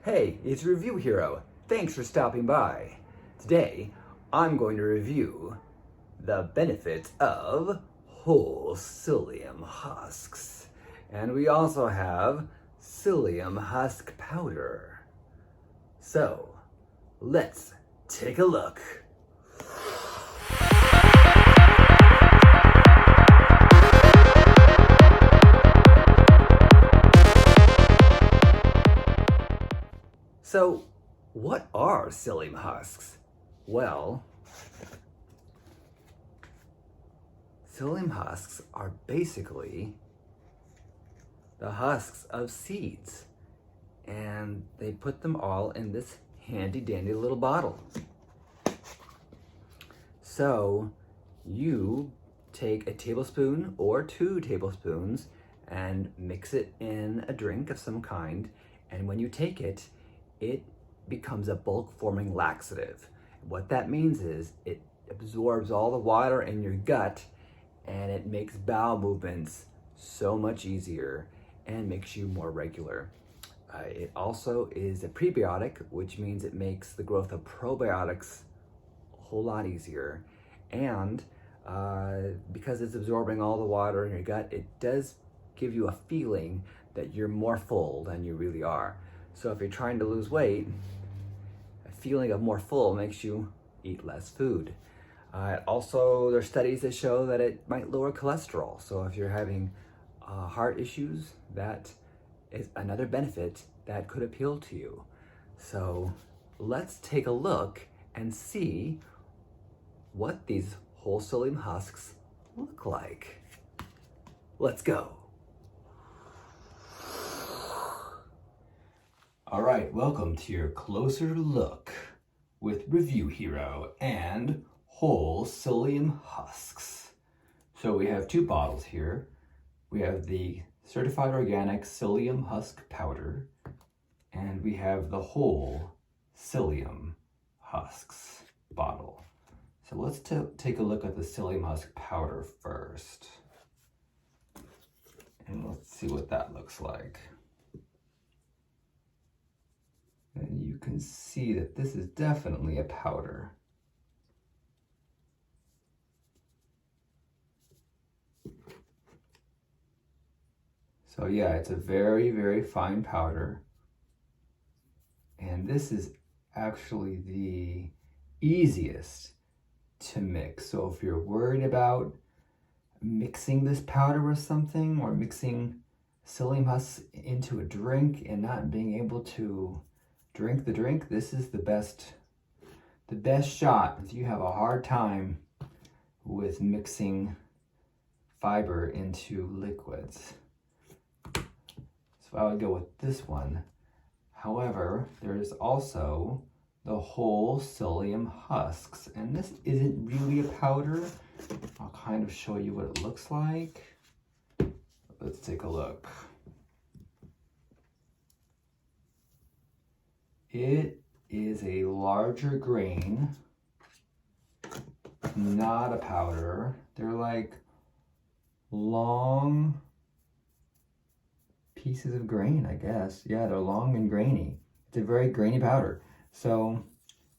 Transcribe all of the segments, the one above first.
Hey, it's Review Hero. Thanks for stopping by. Today, I'm going to review the benefits of whole psyllium husks. And we also have psyllium husk powder. So, let's take a look. So, what are psyllium husks? Well, psyllium husks are basically the husks of seeds, and they put them all in this handy dandy little bottle. So, you take a tablespoon or 2 tablespoons and mix it in a drink of some kind, and when you take it, it becomes a bulk forming laxative. What that means is it absorbs all the water in your gut and it makes bowel movements so much easier and makes you more regular. It also is a prebiotic, which means it makes the growth of probiotics a whole lot easier. And because it's absorbing all the water in your gut, it does give you a feeling that you're more full than you really are. So if you're trying to lose weight, a feeling of more full makes you eat less food. Also, there are studies that show that it might lower cholesterol. So if you're having heart issues, that is another benefit that could appeal to you. So let's take a look and see what these whole psyllium husks look like. Let's go. All right, welcome to your closer look with Review Hero and whole psyllium husks. So we have 2 bottles here. We have the certified organic psyllium husk powder, and we have the whole psyllium husks bottle. So let's take a look at the psyllium husk powder first. And let's see what that looks like. And you can see that this is definitely a powder. So yeah, it's a very, very fine powder. And this is actually the easiest to mix. So if you're worried about mixing this powder with something or mixing psyllium husks into a drink and not being able to drink the drink, this is the best shot if you have a hard time with mixing fiber into liquids. So I would go with this one. However, there's also the whole psyllium husks, and this isn't really a powder. I'll kind of show you what it looks like. Let's take a look. It is a larger grain, not a powder. They're like long pieces of grain, I guess. Yeah, they're long and grainy. It's a very grainy powder. So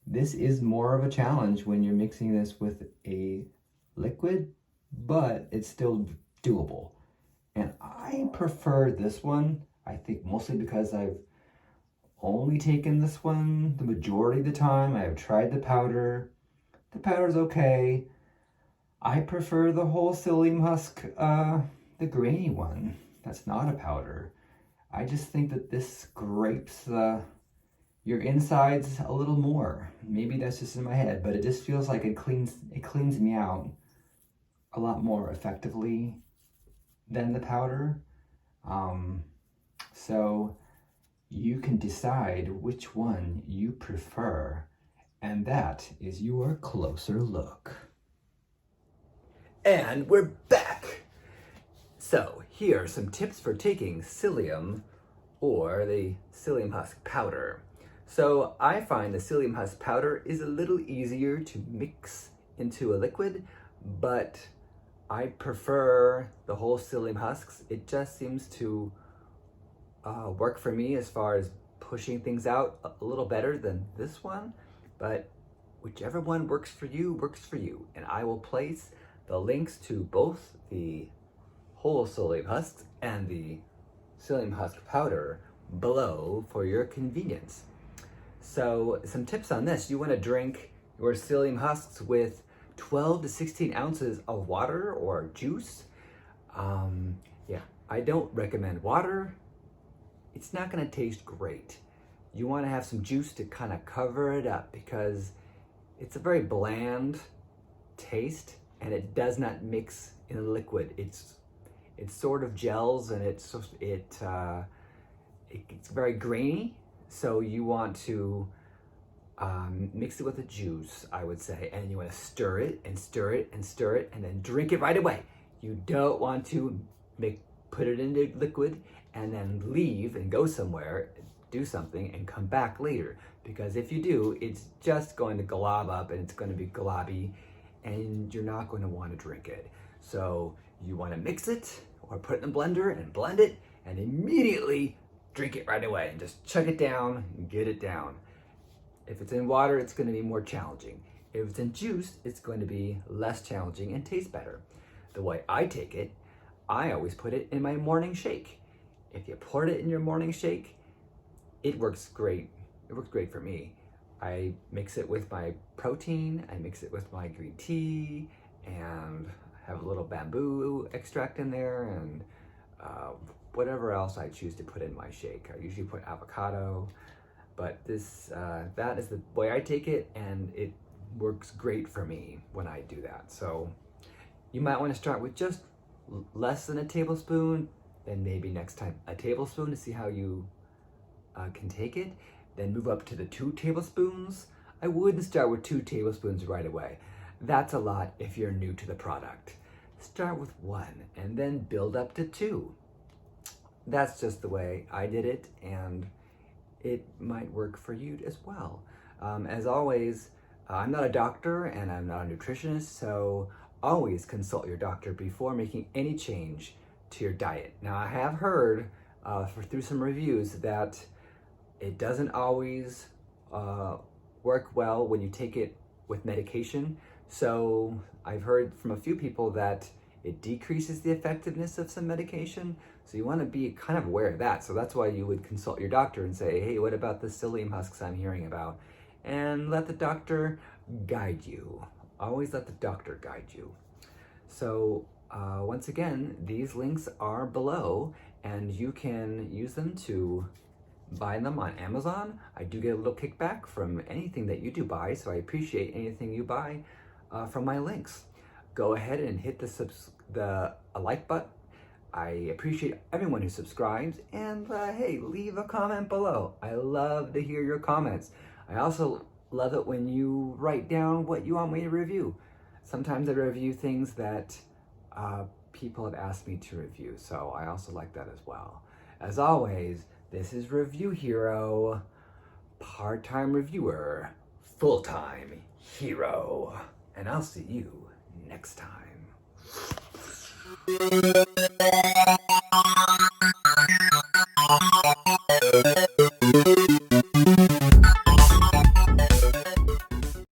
this is more of a challenge when you're mixing this with a liquid, but it's still doable. And I prefer this one, I think mostly because I've only taken this one the majority of the time. I have tried the powder. The powder's okay. I prefer the whole psyllium husk, the grainy one. That's not a powder. I just think that this scrapes your insides a little more. Maybe that's just in my head, but it just feels like it cleans me out a lot more effectively than the powder. So you can decide which one you prefer, and that is your closer look. And we're back. So here are some tips for taking psyllium or the psyllium husk powder. So I find the psyllium husk powder is a little easier to mix into a liquid, but I prefer the whole psyllium husks. It just seems to work for me as far as pushing things out a little better than this one, but whichever one works for you, works for you. And I will place the links to both the whole psyllium husks and the psyllium husk powder below for your convenience. So some tips on this: you want to drink your psyllium husks with 12 to 16 ounces of water or juice. I don't recommend water. It's not going to taste great. You want to have some juice to kind of cover it up because it's a very bland taste and it does not mix in a liquid. It's sort of gels and it's very grainy. So you want to mix it with the juice, I would say, and you want to stir it and stir it and stir it and then drink it right away. You don't want to put it into liquid and then leave and go somewhere, do something, and come back later. Because if you do, it's just going to glob up and it's going to be globby and you're not going to want to drink it. So you want to mix it or put it in a blender and blend it and immediately drink it right away and just chug it down and get it down. If it's in water, it's going to be more challenging. If it's in juice, it's going to be less challenging and taste better. The way I take it, I always put it in my morning shake. If you pour it in your morning shake, it works great. It works great for me. I mix it with my protein, I mix it with my green tea, and have a little bamboo extract in there, and whatever else I choose to put in my shake. I usually put avocado, but that is the way I take it, and it works great for me when I do that. So you might want to start with just less than a tablespoon, then maybe next time a tablespoon to see how you can take it, then move up to the 2 tablespoons. I wouldn't start with 2 tablespoons right away. That's a lot if you're new to the product. Start with 1 and then build up to 2. That's just the way I did it, and it might work for you as well. As always, I'm not a doctor and I'm not a nutritionist, so always consult your doctor before making any change to your diet. Now, I have heard through some reviews that it doesn't always work well when you take it with medication. So I've heard from a few people that it decreases the effectiveness of some medication. So you want to be kind of aware of that. So that's why you would consult your doctor and say, hey, what about the psyllium husks I'm hearing about? And let the doctor guide you. Always let the doctor guide you. So once again, these links are below and you can use them to buy them on Amazon. I do get a little kickback from anything that you do buy, so I appreciate anything you buy from my links. Go ahead and hit the like button. I appreciate everyone who subscribes, and hey, leave a comment below. I love to hear your comments. I also love it when you write down what you want me to review. Sometimes I review things that people have asked me to review, so I also like that as well. As always, this is Review Hero, part-time reviewer, full-time hero, and I'll see you next time.